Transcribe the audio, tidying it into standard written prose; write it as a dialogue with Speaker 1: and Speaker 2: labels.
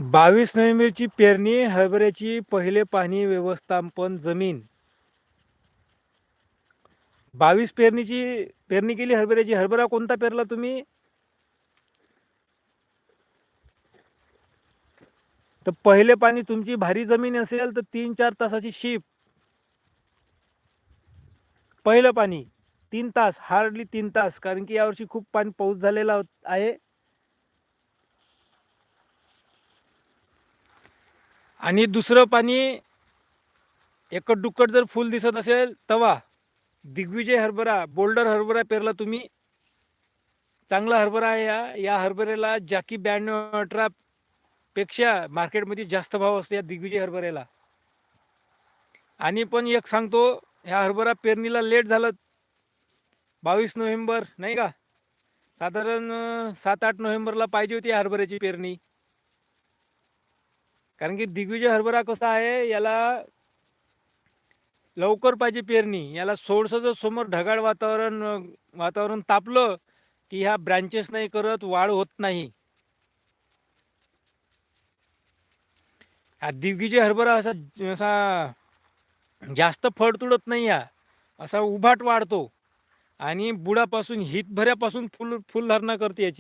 Speaker 1: 22 नोव्हेंबरची पेरणी, हरभऱ्याची पहिले पाणी व्यवस्थापन जमीन. 22 पेरणी केली हरभऱ्याची. हरभरा कोणता पेरला तुम्ही? तर पहिले पाणी तुमची भारी जमीन असेल तर 3-4 तासाची शिप. पहिलं पाणी 3 तास, हार्डली 3 तास, कारण की यावर्षी खूप पाऊस झालेला आहे. आणि दुसरं पाणी एकट दुक्कट जर फुल दिसत असेल तवा दिग्विजय हरभरा, बोल्डर हरभरा पेरला तुम्ही. चांगला हरभरा आहे. या हरभऱ्याला जॅकी 92-18 पेक्षा मार्केटमध्ये जास्त भाव असतो या दिग्विजय हरभऱ्याला. आणि पण एक सांगतो, ह्या हरभरा पेरणीला लेट झालं. 22 नोव्हेंबर नाही का, साधारण 7-8 नोव्हेंबरला पाहिजे होती हरभऱ्याची पेरणी. कारण की दिग्विजय हरभरा कसा आहे, याला लवकर पाहिजे पेरणी. याला थोडंसं समोर ढगाळ वातावरण तापलं की ह्या ब्रँचेस नाही करत, वाढ होत नाही. हा दिग्विजय हरभरा असा जास्त फळ तुडत नाही, असा उभाट वाढतो आणि बुडापासून हितभऱ्यापासून फुल धारणा करते याची.